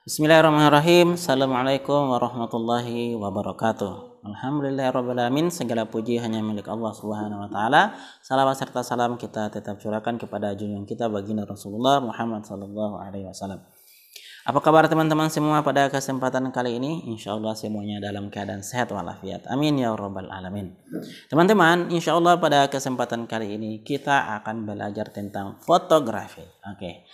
Bismillahirrahmanirrahim. Assalamualaikum warahmatullahi wabarakatuh. Alhamdulillahirrabbilalamin. Segala puji hanya milik Allah Subhanahu wa taala. Salawat serta salam kita tetap curahkan kepada junjungan kita baginda Rasulullah Muhammad sallallahu alaihi wasallam. Apa kabar teman-teman semua pada kesempatan kali ini? Insyaallah semuanya dalam keadaan sehat walafiat. Amin ya rabbal alamin. Teman-teman, insyaallah pada kesempatan kali ini kita akan belajar tentang fotografi. Oke.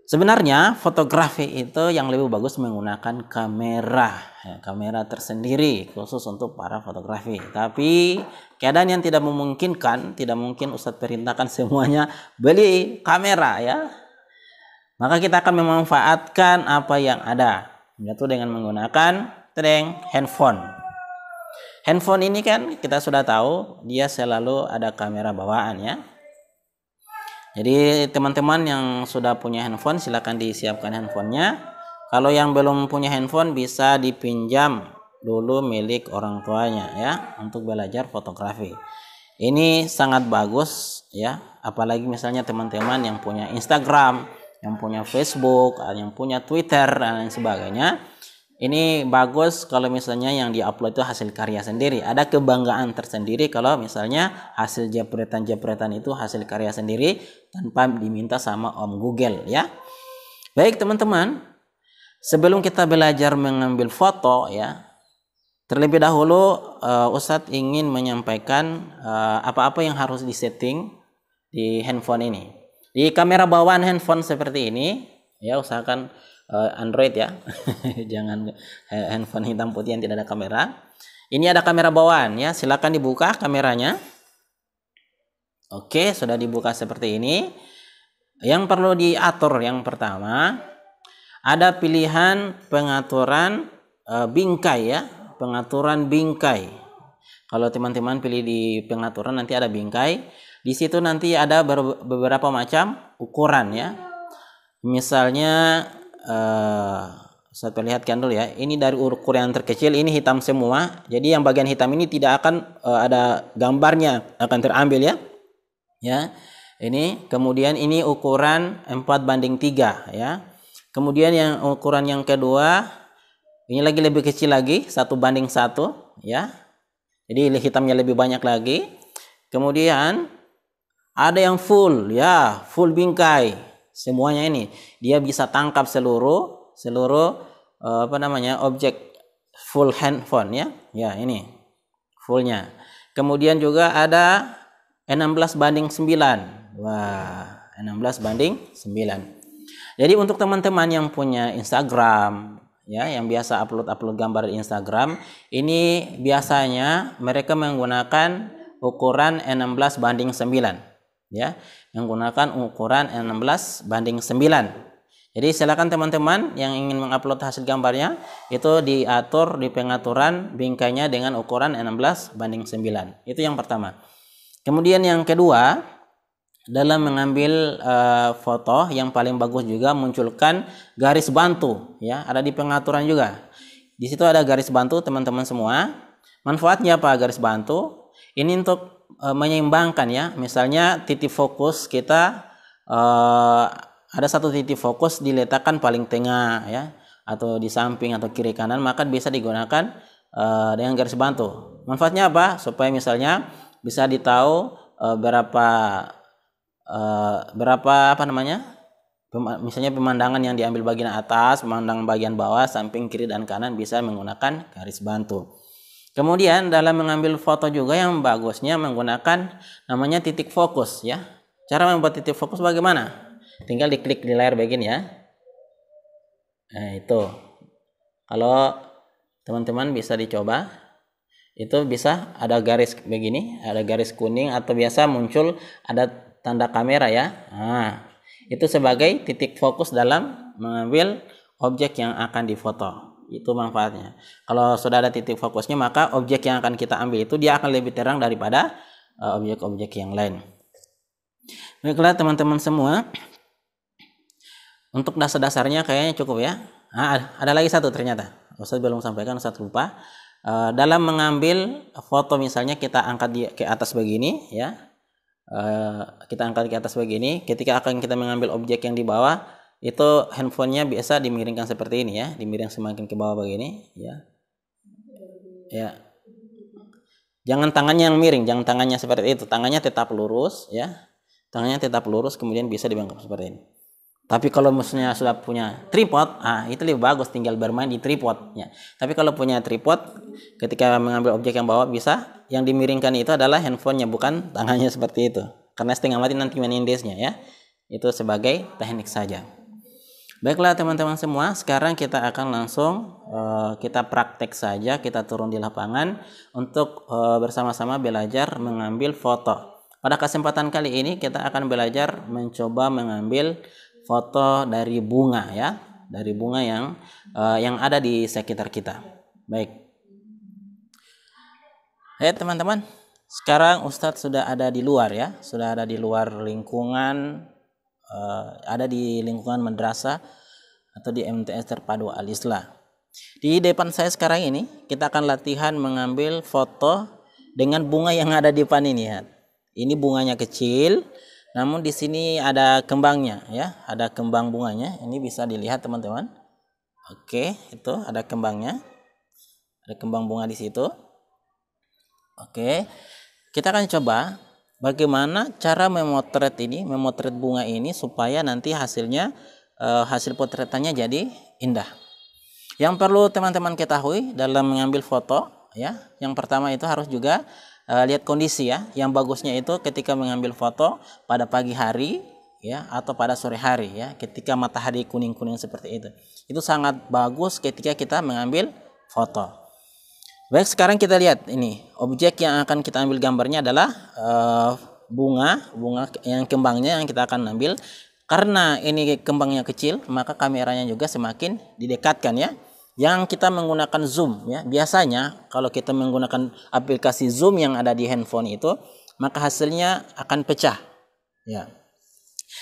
Sebenarnya fotografi itu yang lebih bagus menggunakan kamera, kamera tersendiri khusus untuk para fotografi. Tapi keadaan yang tidak memungkinkan, tidak mungkin Ustadz perintahkan semuanya beli kamera ya. Maka kita akan memanfaatkan apa yang ada, yaitu dengan menggunakan handphone. Handphone ini kan kita sudah tahu dia selalu ada kamera bawaan ya. Jadi teman-teman yang sudah punya handphone silakan disiapkan handphonenya. Kalau yang belum punya handphone bisa dipinjam dulu milik orang tuanya ya untuk belajar fotografi. Ini sangat bagus ya, apalagi misalnya teman-teman yang punya Instagram, yang punya Facebook, yang punya Twitter dan lain sebagainya. Ini bagus kalau misalnya yang diupload itu hasil karya sendiri. Ada kebanggaan tersendiri kalau misalnya hasil jepretan-jepretan itu hasil karya sendiri tanpa diminta sama Om Google ya. Baik teman-teman, sebelum kita belajar mengambil foto ya, terlebih dahulu Ustadz ingin menyampaikan apa-apa yang harus disetting di handphone ini. Di kamera bawaan handphone seperti ini ya, usahakan Android ya. Jangan handphone hitam putih yang tidak ada kamera. Ini ada kamera bawaan ya, silakan dibuka kameranya. Oke, sudah dibuka seperti ini. Yang perlu diatur yang pertama, ada pilihan pengaturan bingkai ya, pengaturan bingkai. Kalau teman-teman pilih di pengaturan nanti ada bingkai. Di situ nanti ada beberapa macam ukuran ya. Misalnya saya perlihatkan dulu ya. Ini dari ukuran yang terkecil, ini hitam semua. Jadi yang bagian hitam ini tidak akan ada gambarnya akan terambil ya. Ya. Ini kemudian ini ukuran 4:3 ya. Kemudian yang ukuran yang kedua ini lagi lebih kecil lagi, 1:1 ya. Jadi hitamnya lebih banyak lagi. Kemudian ada yang full ya, full bingkai. Semuanya ini dia bisa tangkap seluruh objek full handphone ya. Ya, ini fullnya. Kemudian juga ada 16:9. Wah, 16:9. Jadi untuk teman-teman yang punya Instagram ya, yang biasa upload gambar di Instagram, ini biasanya mereka menggunakan ukuran 16:9 ya, menggunakan ukuran 16:9. Jadi silakan teman-teman yang ingin mengupload hasil gambarnya itu diatur di pengaturan bingkainya dengan ukuran 16:9. Itu yang pertama. Kemudian yang kedua, dalam mengambil foto yang paling bagus juga munculkan garis bantu ya, ada di pengaturan juga. Di situ ada garis bantu teman-teman semua. Manfaatnya apa garis bantu? Ini untuk menyeimbangkan ya, misalnya titik fokus kita ada satu titik fokus diletakkan paling tengah ya, atau di samping atau kiri kanan, maka bisa digunakan dengan garis bantu. Manfaatnya apa? Supaya misalnya bisa ditahu misalnya pemandangan yang diambil bagian atas, pemandangan bagian bawah, samping, kiri dan kanan bisa menggunakan garis bantu. Kemudian dalam mengambil foto juga yang bagusnya menggunakan namanya titik fokus ya. Cara membuat titik fokus bagaimana? Tinggal diklik di layar begini ya. Nah itu. Kalau teman-teman bisa dicoba, itu bisa ada garis begini, ada garis kuning atau biasa muncul ada tanda kamera ya. Nah, itu sebagai titik fokus dalam mengambil objek yang akan difoto. Itu manfaatnya. Kalau sudah ada titik fokusnya, maka objek yang akan kita ambil itu dia akan lebih terang daripada objek-objek yang lain. Baiklah teman-teman semua, untuk dasar-dasarnya kayaknya cukup ya. Ada lagi satu ternyata, Ustaz belum sampaikan, Ustaz lupa. Dalam mengambil foto misalnya kita angkat ke atas begini ya, kita angkat ke atas begini. Ketika akan kita mengambil objek yang di bawah, itu handphonenya biasa dimiringkan seperti ini ya, dimiring semakin ke bawah begini ya. Ya. Jangan tangannya yang miring, jangan tangannya seperti itu. Tangannya tetap lurus ya. Tangannya tetap lurus, kemudian bisa dibengkok seperti ini. Tapi kalau misalnya sudah punya tripod, itu lebih bagus, tinggal bermain di tripod ya. Tapi kalau punya tripod, ketika mengambil objek yang bawah bisa, yang dimiringkan itu adalah handphonenya, bukan tangannya seperti itu. Karena setengah mati nanti menindesnya ya. Itu sebagai teknik saja. Baiklah teman-teman semua, sekarang kita akan langsung kita praktek saja, kita turun di lapangan untuk bersama-sama belajar mengambil foto. Pada kesempatan kali ini kita akan belajar mencoba mengambil foto dari bunga ya, dari bunga yang ada di sekitar kita. Baik. Teman-teman, sekarang Ustadz sudah ada di luar ya, sudah ada di luar lingkungan, ada di lingkungan madrasah atau di MTS Terpadu Al-Islah. Di depan saya sekarang ini kita akan latihan mengambil foto dengan bunga yang ada di depan ini ya. Ini bunganya kecil, namun di sini ada kembangnya ya, ada kembang bunganya. Ini bisa dilihat teman-teman. Oke, itu ada kembangnya. Ada kembang bunga di situ. Oke. Kita akan coba bagaimana cara memotret bunga ini supaya nanti hasilnya hasil potretannya jadi indah. Yang perlu teman-teman ketahui dalam mengambil foto ya, yang pertama itu harus juga lihat kondisi ya. Yang bagusnya itu ketika mengambil foto pada pagi hari ya atau pada sore hari ya, ketika matahari kuning-kuning seperti itu. Itu sangat bagus ketika kita mengambil foto. Baik, sekarang kita lihat ini. Objek yang akan kita ambil gambarnya adalah bunga yang kembangnya yang kita akan ambil. Karena ini kembangnya kecil, maka kameranya juga semakin didekatkan ya. Yang kita menggunakan zoom ya. Biasanya kalau kita menggunakan aplikasi zoom yang ada di handphone itu, maka hasilnya akan pecah ya.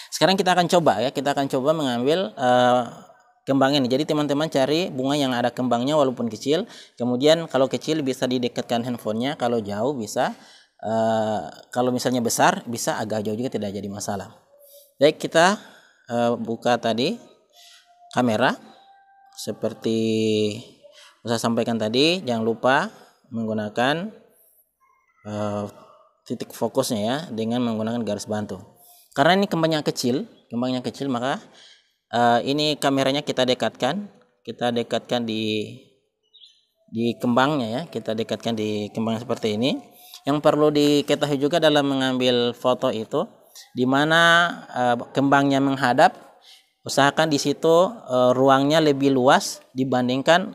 Sekarang kita akan coba ya, kita akan coba mengambil kembang ini. Jadi teman-teman cari bunga yang ada kembangnya walaupun kecil. Kemudian kalau kecil bisa didekatkan handphonenya, kalau jauh bisa kalau misalnya besar bisa agak jauh juga, tidak jadi masalah. Baik, kita buka tadi kamera. Seperti saya sampaikan tadi, jangan lupa menggunakan titik fokusnya ya, dengan menggunakan garis bantu. Karena ini kembangnya kecil, maka ini kameranya kita dekatkan di kembangnya ya, kita dekatkan di kembang seperti ini. Yang perlu diketahui juga dalam mengambil foto itu, di mana kembangnya menghadap, usahakan di situ ruangnya lebih luas dibandingkan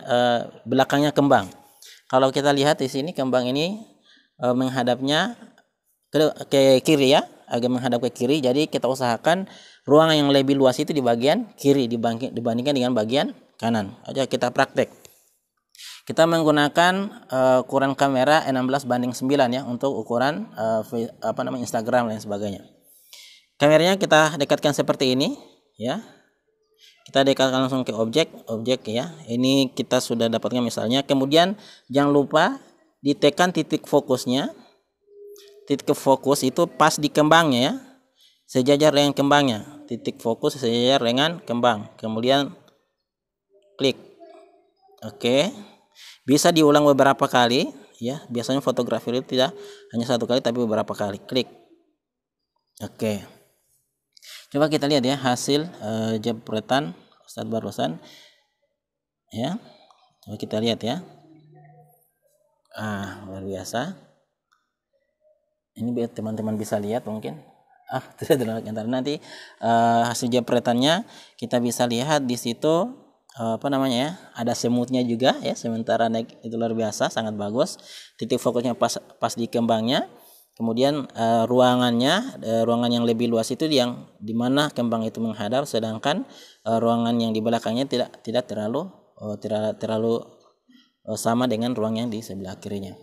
belakangnya kembang. Kalau kita lihat di sini kembang ini menghadapnya ke kiri ya, agak menghadap ke kiri. Jadi kita usahakan ruangan yang lebih luas itu di bagian kiri dibandingkan dengan bagian kanan. Aja kita praktek. Kita menggunakan ukuran kamera 16:9 ya untuk ukuran Instagram dan sebagainya. Kameranya kita dekatkan seperti ini ya. Kita dekatkan langsung ke objek ya. Ini kita sudah dapatkan misalnya. Kemudian jangan lupa ditekan titik fokusnya. Titik fokus itu pas di kembangnya ya, sejajar dengan kembangnya. Titik fokus sejajar dengan kembang. Kemudian klik. Oke. Bisa diulang beberapa kali ya. Biasanya fotografer itu tidak hanya satu kali tapi beberapa kali. Klik. Oke. Coba kita lihat ya hasil jepretan Ustadz barusan ya. Coba kita lihat ya. Luar biasa. Ini biar teman-teman bisa lihat mungkin. Tidak terlalu nanti hasil jepretannya kita bisa lihat di situ ada semutnya juga ya, sementara naik itu luar biasa, sangat bagus. Titik fokusnya pas di kembangnya. Kemudian ruangan yang lebih luas itu yang dimana kembang itu menghadap, sedangkan ruangan yang di belakangnya tidak terlalu sama dengan ruang yang di sebelah kirinya.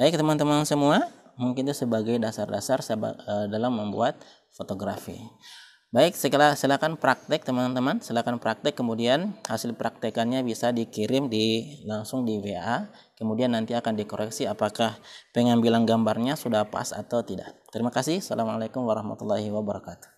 Baik teman-teman semua, mungkin itu sebagai dasar-dasar dalam membuat fotografi. Baik, silakan praktek teman-teman, silakan praktek, kemudian hasil praktekannya bisa dikirim langsung di WA. Kemudian nanti akan dikoreksi apakah pengambilan gambarnya sudah pas atau tidak. Terima kasih. Assalamualaikum warahmatullahi wabarakatuh.